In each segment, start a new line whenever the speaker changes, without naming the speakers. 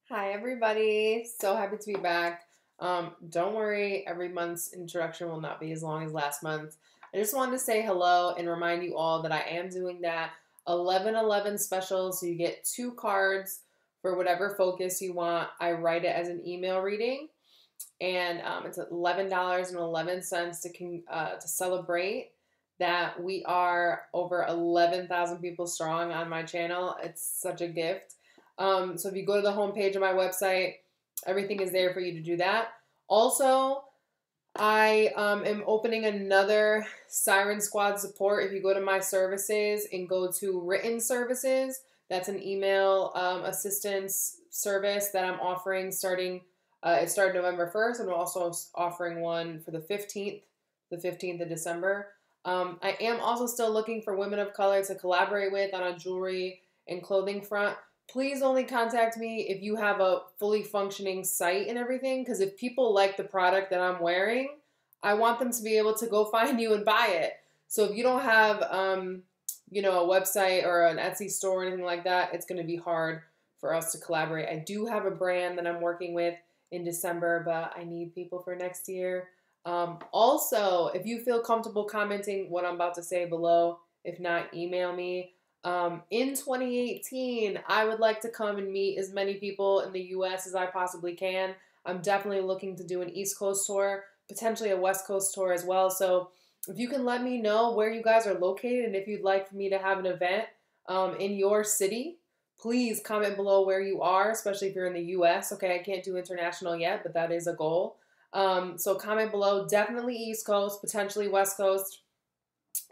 Hi everybody, so happy to be back. Don't worry, every month's introduction will not be as long as last month. I just wanted to say hello and remind you all that I am doing that 11/11 special, so you get 2 cards for whatever focus you want. I write it as an email reading, and it's $11.11 to celebrate that we are over 11,000 people strong on my channel. It's such a gift. So if you go to the homepage of my website, everything is there for you to do that. Also, I am opening another Siren Squad support. If you go to my services and go to written services, that's an email assistance service that I'm offering starting. It started November 1st, and I'm also offering one for the 15th of December. I am also still looking for women of color to collaborate with on a jewelry and clothing front. Please only contact me if you have a fully functioning site and everything, because if people like the product that I'm wearing, I want them to be able to go find you and buy it. So if you don't have, a website or an Etsy store or anything like that, it's going to be hard for us to collaborate. I do have a brand that I'm working with in December, but I need people for next year. Also, if you feel comfortable commenting what I'm about to say below, if not, email me. In 2018, I would like to come and meet as many people in the US as I possibly can. I'm definitely looking to do an East Coast tour, potentially a West Coast tour as well. So if you can let me know where you guys are located and if you'd like for me to have an event in your city, please comment below where you are, especially if you're in the US. Okay, I can't do international yet, but that is a goal. So comment below. Definitely East Coast, potentially West Coast.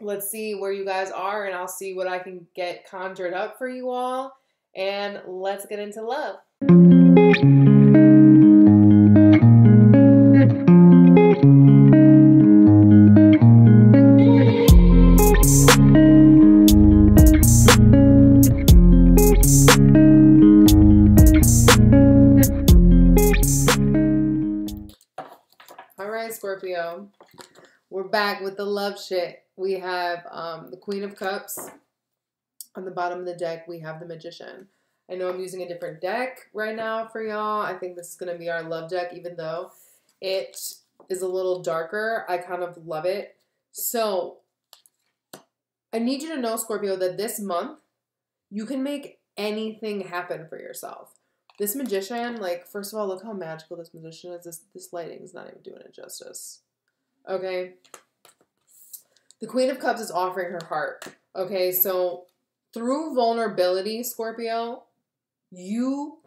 Let's see where you guys are, and I'll see what I can get conjured up for you all. And let's get into love. All right, Scorpio. We're back with the love shit. We have the Queen of Cups. On the bottom of the deck, we have the Magician. I know I'm using a different deck right now for y'all. I think this is going to be our love deck, even though it is a little darker. I kind of love it. So, I need you to know, Scorpio, that this month, you can make anything happen for yourself. This Magician, like, first of all, look how magical this Magician is. This lighting is not even doing it justice. Okay? The Queen of Cups is offering her heart. Okay, so through vulnerability, Scorpio, you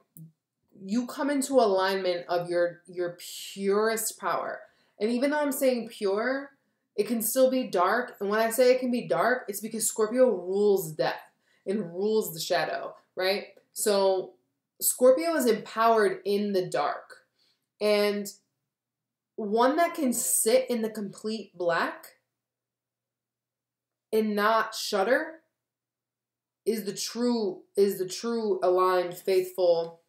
come into alignment of your purest power. And even though I'm saying pure, it can still be dark. And when I say it can be dark, it's because Scorpio rules death and rules the shadow, right? So Scorpio is empowered in the dark. And one that can sit in the complete black and not shudder is the true aligned, faithful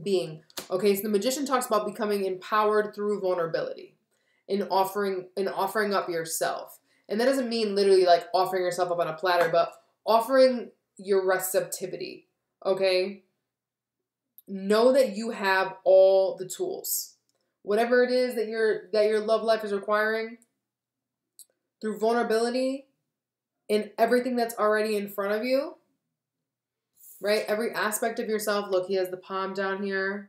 being. Okay, so the Magician talks about becoming empowered through vulnerability and offering up yourself. And that doesn't mean literally like offering yourself up on a platter, but offering your receptivity. Okay? Know that you have all the tools. Whatever it is that your love life is requiring, through vulnerability, in everything that's already in front of you, right? Every aspect of yourself. Look, he has the palm down here.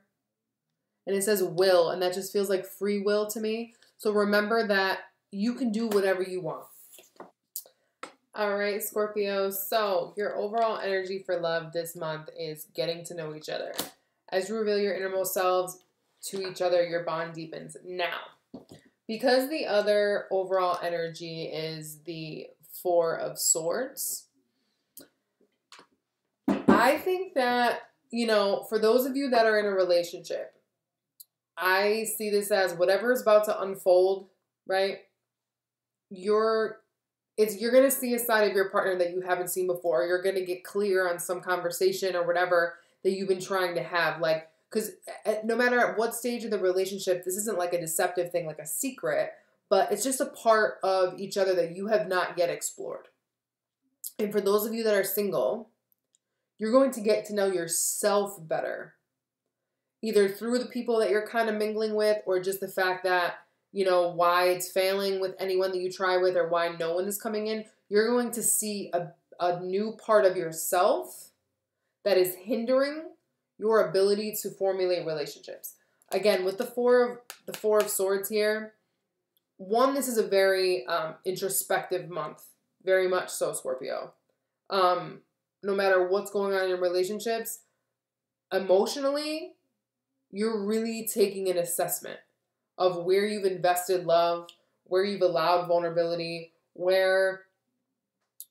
And it says will, and that just feels like free will to me. So remember that you can do whatever you want. All right, Scorpio. So your overall energy for love this month is getting to know each other. As you reveal your innermost selves to each other, your bond deepens. Now, because the other overall energy is the Four of Swords, I think that, for those of you that are in a relationship, I see this as whatever is about to unfold, right? You're going to see a side of your partner that you haven't seen before. You're going to get clear on some conversation or whatever that you've been trying to have. Like, because no matter at what stage of the relationship, this isn't like a deceptive thing, like a secret, but it's just a part of each other that you have not yet explored. And for those of you that are single, you're going to get to know yourself better. either through the people that you're kind of mingling with, or just the fact that, why it's failing with anyone that you try with, or why no one is coming in, you're going to see a new part of yourself that is hindering your ability to formulate relationships. Again, with the four of Swords here, one, this is a very introspective month. Very much so, Scorpio. No matter what's going on in your relationships, emotionally, you're really taking an assessment of where you've invested love, where you've allowed vulnerability, where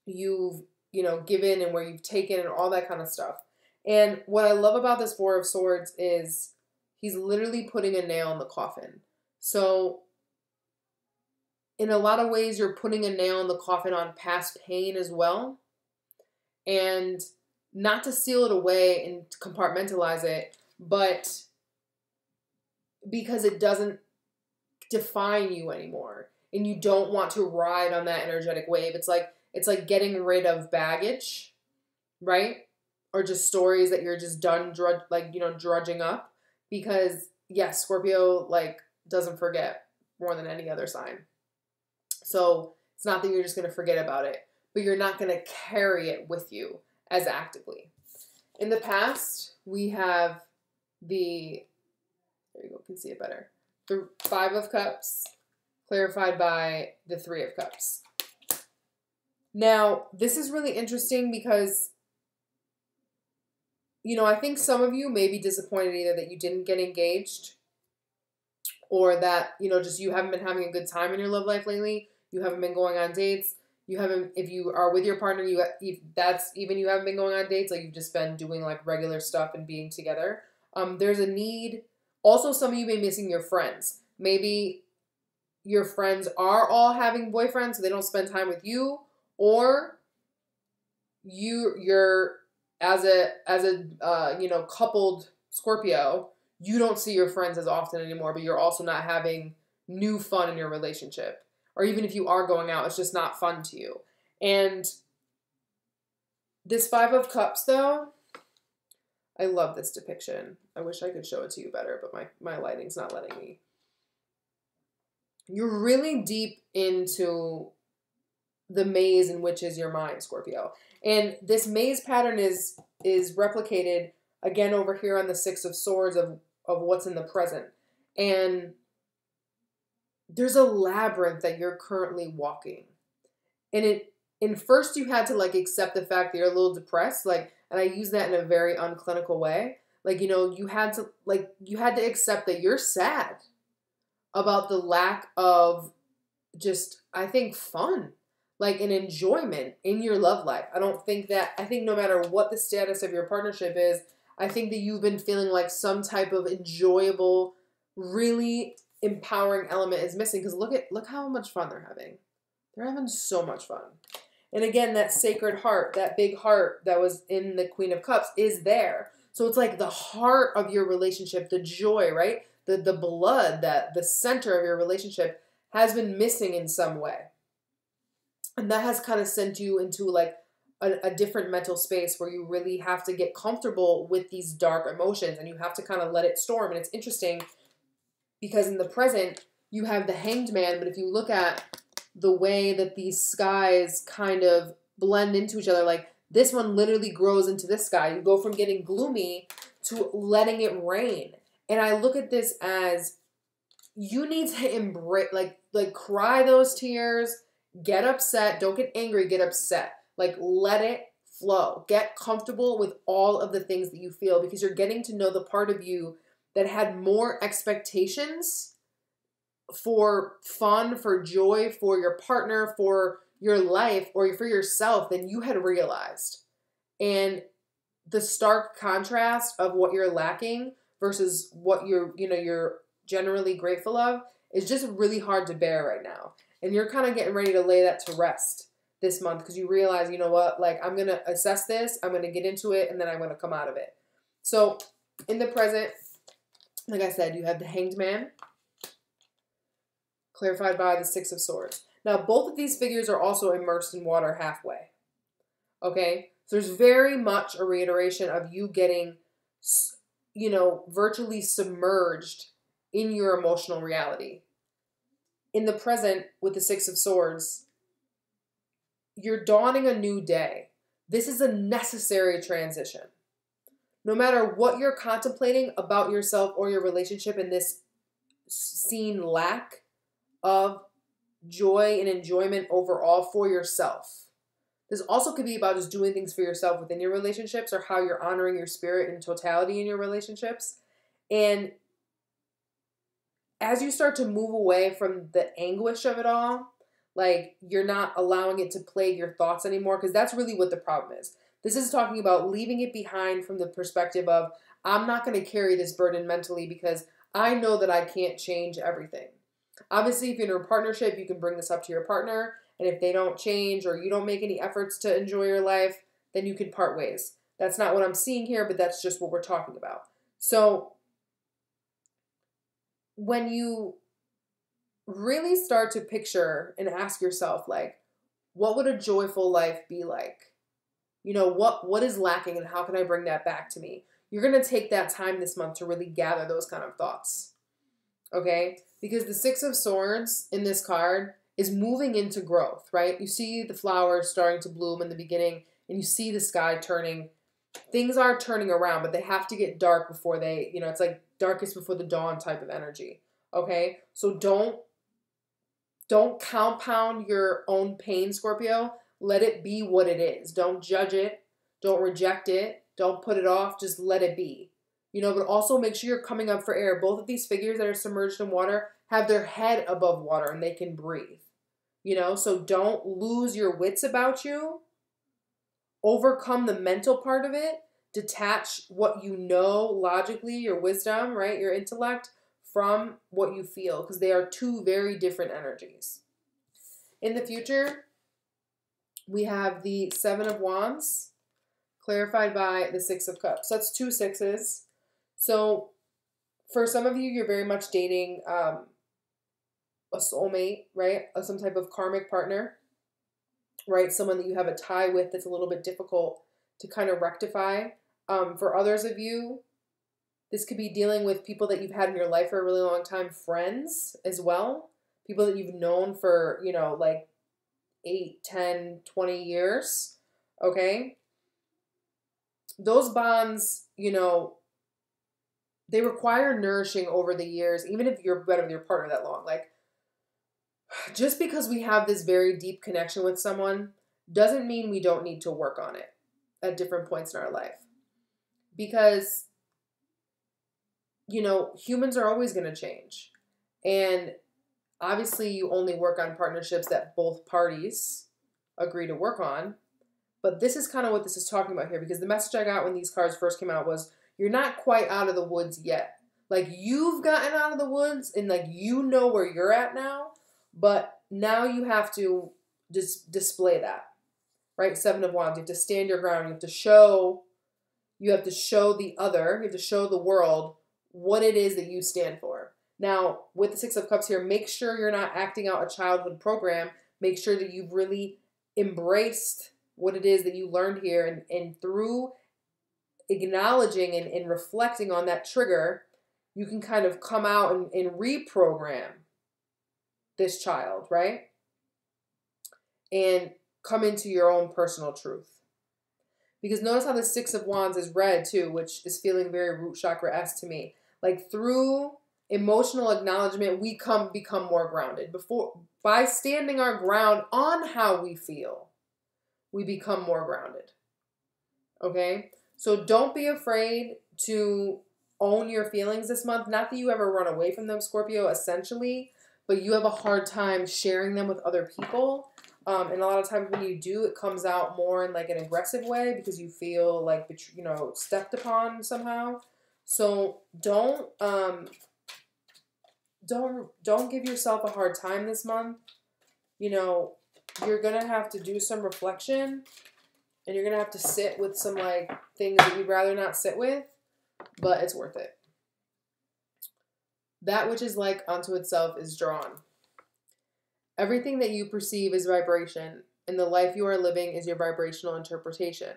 you've, given and where you've taken and all that kind of stuff. And what I love about this Four of Swords is he's literally putting a nail in the coffin. So in a lot of ways, you're putting a nail in the coffin on past pain as well. And not to seal it away and compartmentalize it, but because it doesn't define you anymore. And you don't want to ride on that energetic wave. It's like getting rid of baggage, right? Or just stories that you're just done drudging up. Because yes, Scorpio doesn't forget more than any other sign. So it's not that you're just going to forget about it, but you're not going to carry it with you as actively. In the past, we have there you go, you can see it better. The Five of Cups clarified by the Three of Cups. Now, this is really interesting because, I think some of you may be disappointed either that you didn't get engaged, or that, just you haven't been having a good time in your love life lately. You haven't been going on dates. You haven't, if you are with your partner, you haven't been going on dates. You've just been doing regular stuff and being together. There's a need. Also, some of you may be missing your friends. Maybe your friends are all having boyfriends, so they don't spend time with you, or you're as a coupled Scorpio, you don't see your friends as often anymore, but you're also not having new fun in your relationship. Or even if you are going out, it's just not fun to you. And this Five of Cups, though, I love this depiction. I wish I could show it to you better, but my lighting's not letting me. You're really deep into the maze in which is your mind, Scorpio. And this maze pattern is replicated again over here on the Six of Swords of what's in the present. And there's a labyrinth that you're currently walking. And first you had to accept the fact that you're a little depressed, and I use that in a very unclinical way. You had to accept that you're sad about the lack of just, I think, fun, an enjoyment in your love life. I think no matter what the status of your partnership is, I think that you've been feeling some type of enjoyable, really empowering element is missing, because look how much fun they're having. They're having so much fun. And again, that sacred heart, that big heart that was in the Queen of Cups is there. So it's the heart of your relationship, the joy, right? The blood, that the center of your relationship has been missing in some way. And that has kind of sent you into a different mental space where you really have to get comfortable with these dark emotions, and you have to kind of let it storm. And it's interesting because in the present, you have the Hanged Man, but if you look at the way that these skies kind of blend into each other, this one literally grows into this sky. You go from getting gloomy to letting it rain. And I look at this as you need to embrace, cry those tears, get upset, don't get angry, get upset. Let it flow. Get comfortable with all of the things that you feel, because you're getting to know the part of you that had more expectations for fun, for joy, for your partner, for your life, or for yourself than you had realized. And the stark contrast of what you're lacking versus what you're generally grateful of is just really hard to bear right now. And you're kind of getting ready to lay that to rest this month, because you realize, you know what, I'm going to assess this, I'm going to get into it, and then I'm going to come out of it. So in the present, like I said, you have the Hanged Man, clarified by the Six of Swords. Now, both of these figures are also immersed in water halfway. Okay? So there's very much a reiteration of you getting virtually submerged in your emotional reality. In the present, with the Six of Swords, you're dawning a new day. This is a necessary transition. No matter what you're contemplating about yourself or your relationship in this seen lack of joy and enjoyment overall for yourself. This also could be about just doing things for yourself within your relationships, or how you're honoring your spirit in totality in your relationships. And as you start to move away from the anguish of it all, like, you're not allowing it to plague your thoughts anymore, because that's really what the problem is. This is talking about leaving it behind from the perspective of, I'm not going to carry this burden mentally because I know that I can't change everything. Obviously, if you're in a partnership, you can bring this up to your partner, and if they don't change or you don't make any efforts to enjoy your life, then you can part ways. That's not what I'm seeing here, but that's just what we're talking about. So when you really start to picture and ask yourself, like, what would a joyful life be like? What is lacking and how can I bring that back to me? You're going to take that time this month to really gather those kind of thoughts. Okay? Because the Six of Swords in this card is moving into growth, right? You see the flowers starting to bloom in the beginning, and you see the sky turning. Things are turning around, but they have to get dark before they, it's like darkest before the dawn type of energy. Okay? So don't compound your own pain, Scorpio. Let it be what it is. Don't judge it. Don't reject it. Don't put it off. Just let it be. But also make sure you're coming up for air. Both of these figures that are submerged in water have their head above water and they can breathe. So don't lose your wits about you. Overcome the mental part of it. Detach what you know logically, your wisdom, right? Your intellect, from what you feel, because they are two very different energies. In the future, we have the Seven of Wands, clarified by the Six of Cups. That's 2 sixes. So for some of you, you're very much dating a soulmate, right? Some type of karmic partner, right? Someone that you have a tie with that's a little bit difficult to kind of rectify. For others of you, this could be dealing with people that you've had in your life for a really long time, friends as well. People that you've known for, like 8, 10, 20 years, okay? Those bonds, they require nourishing over the years, even if you've been with your partner that long. Like, just because we have this very deep connection with someone doesn't mean we don't need to work on it at different points in our life. Because, humans are always going to change. And obviously, you only work on partnerships that both parties agree to work on. But this is kind of what this is talking about here, because the message I got when these cards first came out was, you're not quite out of the woods yet. Like, you've gotten out of the woods and, like, where you're at now, but now you have to just display that, right? Seven of Wands. You have to stand your ground. You have to show the other, you have to show the world what it is that you stand for. Now, with the Six of Cups here, make sure you're not acting out a childhood program. Make sure that you've really embraced what it is that you learned here, and through acknowledging and reflecting on that trigger, you can kind of come out and reprogram this child, right? And come into your own personal truth. Because notice how the Six of Wands is red too, which is feeling very root chakra-esque to me. Like, through emotional acknowledgement, we become more grounded. By standing our ground on how we feel, we become more grounded. Okay? So don't be afraid to own your feelings this month. Not that you ever run away from them, Scorpio, essentially, but you have a hard time sharing them with other people. And a lot of times when you do, it comes out more in like an aggressive way because you feel like, stepped upon somehow. So don't give yourself a hard time this month. You're going to have to do some reflection, and you're going to have to sit with some like things that you'd rather not sit with, but it's worth it. That which is like unto itself is drawn. Everything that you perceive is vibration, and the life you are living is your vibrational interpretation.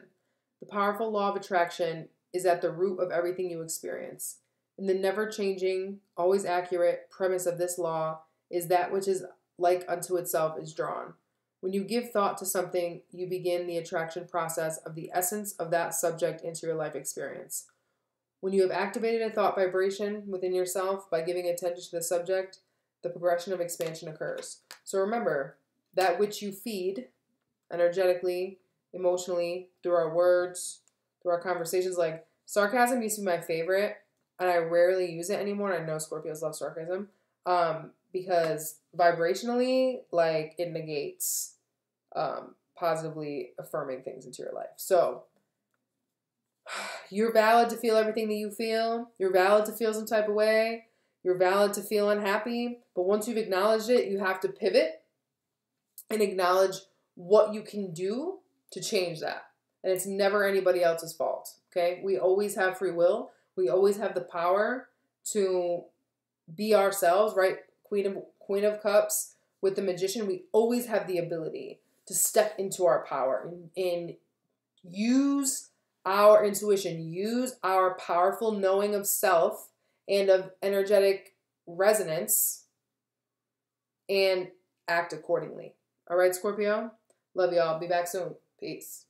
The powerful law of attraction is at the root of everything you experience. And the never-changing, always accurate premise of this law is that which is like unto itself is drawn. When you give thought to something, you begin the attraction process of the essence of that subject into your life experience. When you have activated a thought vibration within yourself by giving attention to the subject, the progression of expansion occurs. So remember, that which you feed energetically, emotionally, through our words, through our conversations, like sarcasm used to be my favorite, and I rarely use it anymore. I know Scorpios love sarcasm, because vibrationally, like, it negates positively affirming things into your life. So you're valid to feel everything that you feel. You're valid to feel some type of way. You're valid to feel unhappy. But once you've acknowledged it, you have to pivot and acknowledge what you can do to change that. And it's never anybody else's fault, okay? We always have free will. We always have the power to be ourselves, right? Queen of Cups with the Magician. We always have the ability to step into our power and use our intuition, use our powerful knowing of self and of energetic resonance, and act accordingly. All right, Scorpio? Love y'all. Be back soon. Peace.